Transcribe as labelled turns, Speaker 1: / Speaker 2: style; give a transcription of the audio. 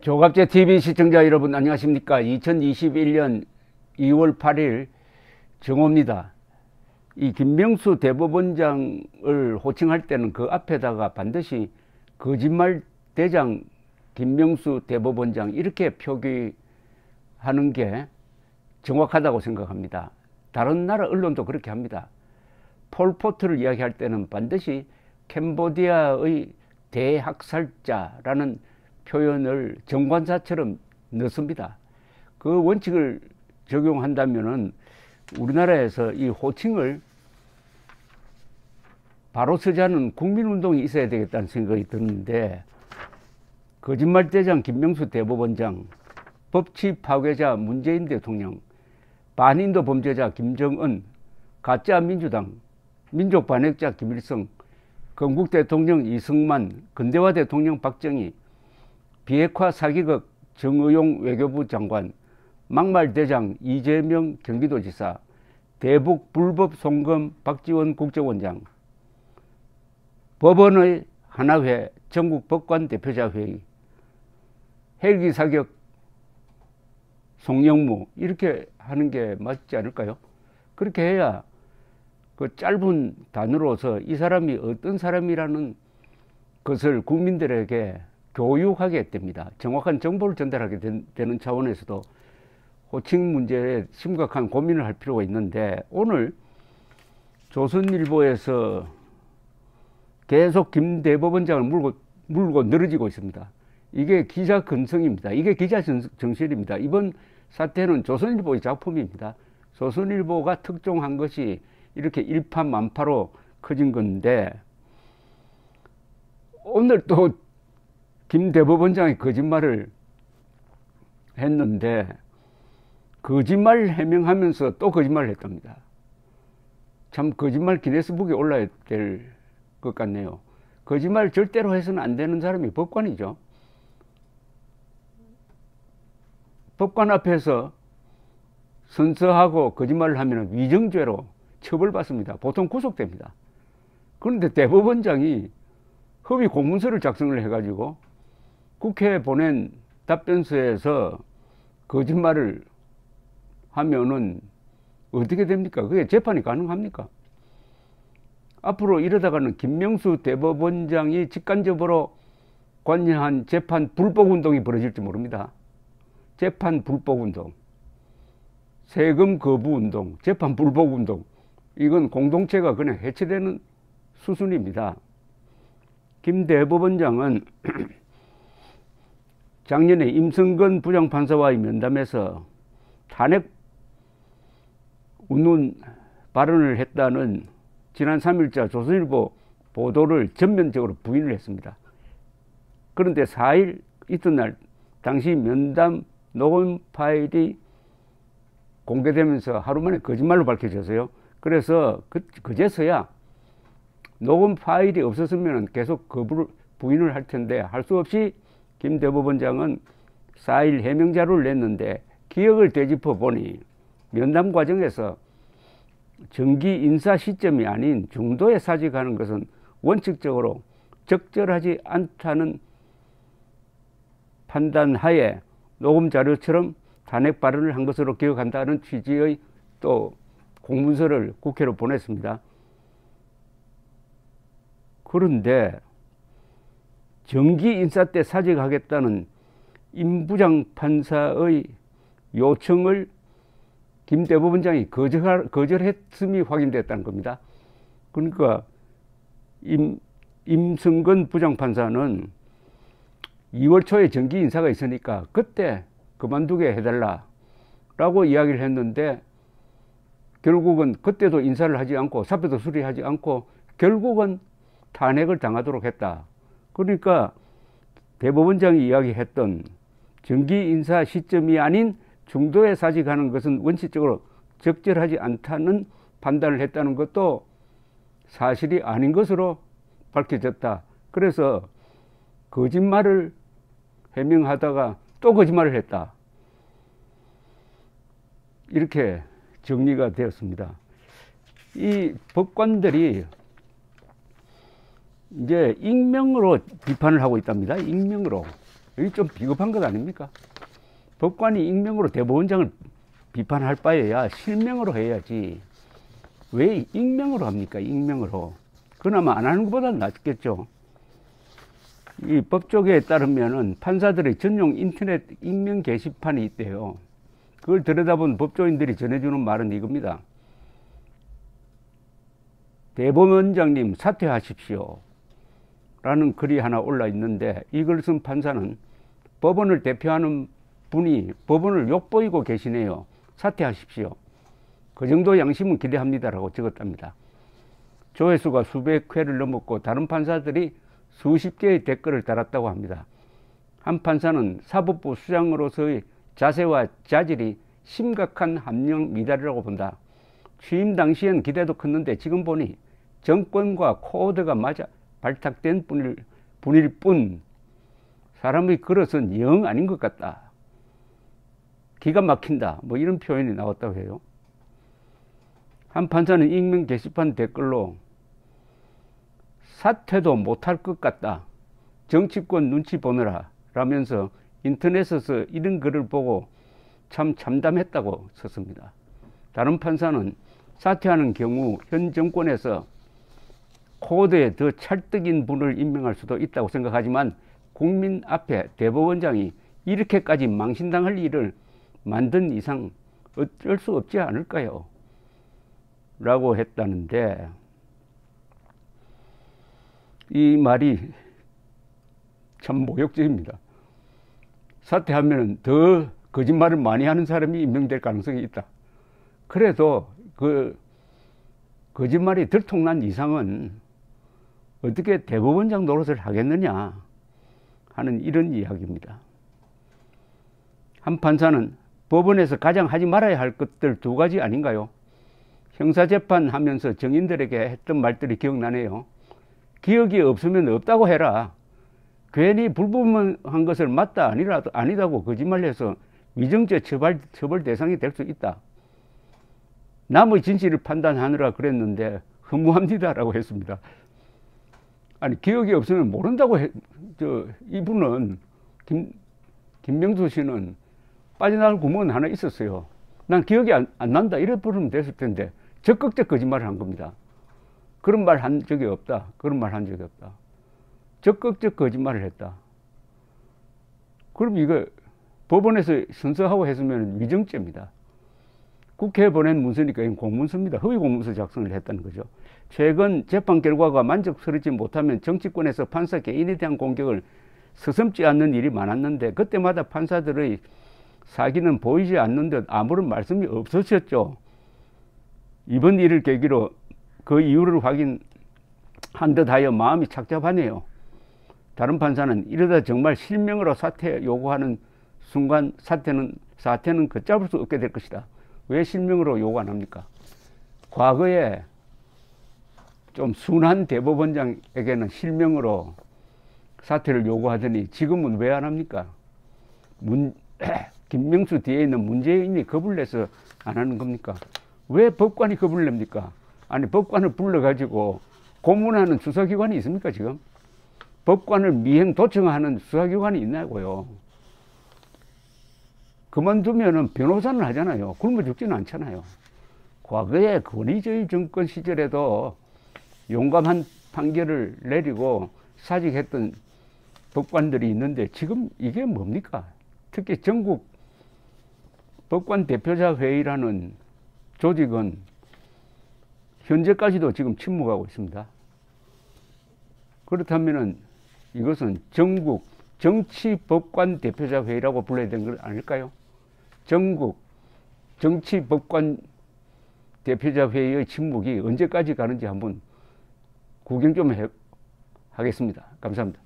Speaker 1: 조갑제 TV 시청자 여러분 안녕하십니까. 2021년 2월 8일 정오입니다. 이 김명수 대법원장을 호칭할 때는 그 앞에다가 반드시 거짓말 대장 김명수 대법원장 이렇게 표기하는 게 정확하다고 생각합니다. 다른 나라 언론도 그렇게 합니다. 폴포트를 이야기할 때는 반드시 캄보디아의 대학살자라는 표현을 정관사처럼 넣습니다. 그 원칙을 적용한다면은 우리나라에서 이 호칭을 바로 쓰자는 국민운동이 있어야 되겠다는 생각이 드는데, 거짓말대장 김명수 대법원장, 법치 파괴자 문재인 대통령, 반인도 범죄자 김정은, 가짜 민주당, 민족 반역자 김일성, 건국 대통령 이승만, 근대화 대통령 박정희, 비핵화 사기극 정의용 외교부 장관, 막말대장 이재명 경기도지사, 대북 불법 송금 박지원 국정원장, 법원의 하나회 전국 법관 대표자 회의, 헬기 사격 송영무, 이렇게 하는 게 맞지 않을까요? 그렇게 해야 그 짧은 단어로서 이 사람이 어떤 사람이라는 것을 국민들에게 교육하게 됩니다. 정확한 정보를 전달하게 되는 차원에서도 호칭 문제에 심각한 고민을 할 필요가 있는데, 오늘 조선일보에서 계속 김 대법원장을 물고 늘어지고 있습니다. 이게 기자 근성입니다. 이게 기자 정신입니다. 이번 사태는 조선일보의 작품입니다. 조선일보가 특종한 것이 이렇게 일파만파로 커진 건데, 오늘 또 김 대법원장이 거짓말을 했는데, 거짓말 해명하면서 또 거짓말을 했답니다. 참 거짓말 기네스북에 올라야 될 것 같네요. 거짓말 절대로 해서는 안 되는 사람이 법관이죠. 법관 앞에서 선서하고 거짓말을 하면 위증죄로 처벌받습니다. 보통 구속됩니다. 그런데 대법원장이 허위 공문서를 작성을 해가지고 국회에 보낸 답변서에서 거짓말을 하면은 어떻게 됩니까? 그게 재판이 가능합니까? 앞으로 이러다가는 김명수 대법원장이 직간접으로 관여한 재판 불복운동이 벌어질지 모릅니다. 재판 불복운동, 세금 거부운동, 재판 불복운동, 이건 공동체가 그냥 해체되는 수준입니다. 김 대법원장은 작년에 임성근 부장판사와의 면담에서 탄핵 운운 발언을 했다는 지난 3일자 조선일보 보도를 전면적으로 부인을 했습니다. 그런데 4일 이튿날 당시 면담 녹음 파일이 공개되면서 하루 만에 거짓말로 밝혀졌어요. 그래서 그제서야 녹음 파일이 없었으면 계속 부인을 할 텐데, 할 수 없이 김 대법원장은 4일 해명 자료를 냈는데, 기억을 되짚어 보니 면담 과정에서 정기 인사 시점이 아닌 중도에 사직하는 것은 원칙적으로 적절하지 않다는 판단하에 녹음 자료처럼 탄핵 발언을 한 것으로 기억한다는 취지의 또 공문서를 국회로 보냈습니다. 그런데 정기 인사 때 사직하겠다는 임 부장판사의 요청을 김 대법원장이 거절했음이 확인됐다는 겁니다. 그러니까 임성근 부장판사는 2월 초에 정기 인사가 있으니까 그때 그만두게 해달라라고 이야기를 했는데, 결국은 그때도 인사를 하지 않고 사표도 수리하지 않고 결국은 탄핵을 당하도록 했다. 그러니까 대법원장이 이야기했던 정기 인사 시점이 아닌 중도에 사직하는 것은 원칙적으로 적절하지 않다는 판단을 했다는 것도 사실이 아닌 것으로 밝혀졌다. 그래서 거짓말을 해명하다가 또 거짓말을 했다. 이렇게 정리가 되었습니다. 이 법관들이 이제 익명으로 비판을 하고 있답니다. 익명으로. 이게 좀 비겁한 것 아닙니까? 법관이 익명으로 대법원장을 비판할 바에야 실명으로 해야지. 왜 익명으로 합니까? 익명으로. 그나마 안 하는 것보다 낫겠죠. 이 법조계에 따르면은 판사들의 전용 인터넷 익명 게시판이 있대요. 그걸 들여다본 법조인들이 전해주는 말은 이겁니다. 대법원장님 사퇴하십시오. 라는 글이 하나 올라 있는데, 이걸 쓴 판사는 법원을 대표하는 분이 법원을 욕보이고 계시네요. 사퇴하십시오. 그 정도 양심은 기대합니다라고 적었답니다. 조회수가 수백 회를 넘었고 다른 판사들이 수십 개의 댓글을 달았다고 합니다. 한 판사는 사법부 수장으로서의 자세와 자질이 심각한 함량 미달이라고 본다. 취임 당시엔 기대도 컸는데 지금 보니 정권과 코드가 맞아 발탁된 분일 뿐 사람의 그릇은 영 아닌 것 같다. 기가 막힌다. 뭐 이런 표현이 나왔다고 해요. 한 판사는 익명 게시판 댓글로 사퇴도 못할 것 같다. 정치권 눈치 보느라 라면서 인터넷에서 이런 글을 보고 참 참담했다고 썼습니다. 다른 판사는 사퇴하는 경우 현 정권에서 코드에 더 찰떡인 분을 임명할 수도 있다고 생각하지만 국민 앞에 대법원장이 이렇게까지 망신당할 일을 만든 이상 어쩔 수 없지 않을까요? 라고 했다는데, 이 말이 참 모욕적입니다. 사퇴하면 더 거짓말을 많이 하는 사람이 임명될 가능성이 있다. 그래도 그 거짓말이 들통난 이상은 어떻게 대법원장 노릇을 하겠느냐 하는 이런 이야기입니다. 한 판사는 법원에서 가장 하지 말아야 할 것들 두 가지 아닌가요? 형사재판 하면서 정인들에게 했던 말들이 기억나네요. 기억이 없으면 없다고 해라. 괜히 불분명한 것을 맞다 아니다고 거짓말해서 위정죄 처벌 대상이 될 수 있다. 남의 진실을 판단하느라 그랬는데 허무합니다라고 했습니다. 아니, 기억이 없으면 모른다고 이분은 김명수 씨는 빠져나갈 구멍은 하나 있었어요. 난 기억이 안 난다 이래 부르면 됐을 텐데 적극적 거짓말을 한 겁니다. 그런 말 한 적이 없다. 그런 말 한 적이 없다. 적극적 거짓말을 했다. 그럼 이거 법원에서 선서하고 했으면 위정죄입니다. 국회에 보낸 문서니까 이건 공문서입니다. 허위 공문서 작성을 했다는 거죠. 최근 재판 결과가 만족스럽지 못하면 정치권에서 판사 개인에 대한 공격을 서슴지 않는 일이 많았는데 그때마다 판사들의 사기는 보이지 않는 듯 아무런 말씀이 없으셨죠. 이번 일을 계기로 그 이유를 확인한 듯하여 마음이 착잡하네요. 다른 판사는 이러다 정말 실명으로 사퇴 요구하는 순간 사퇴는 걷잡을 수 없게 될 것이다. 왜 실명으로 요구 안 합니까? 과거에 좀 순한 대법원장에게는 실명으로 사퇴를 요구하더니 지금은 왜 안 합니까? 김명수 뒤에 있는 문재인이 겁을 내서 안 하는 겁니까? 왜 법관이 겁을 냅니까? 아니, 법관을 불러가지고 고문하는 수사기관이 있습니까, 지금? 법관을 미행 도청하는 수사기관이 있냐고요. 그만두면은 변호사는 하잖아요. 굶어 죽지는 않잖아요. 과거에 권위주의 정권 시절에도 용감한 판결을 내리고 사직했던 법관들이 있는데 지금 이게 뭡니까? 특히 전국 법관 대표자 회의라는 조직은 현재까지도 지금 침묵하고 있습니다. 그렇다면은 이것은 전국 정치법관 대표자 회의라고 불러야 되는 건 아닐까요? 전국 정치법관 대표자 회의의 침묵이 언제까지 가는지 한번 구경 좀 하겠습니다. 감사합니다.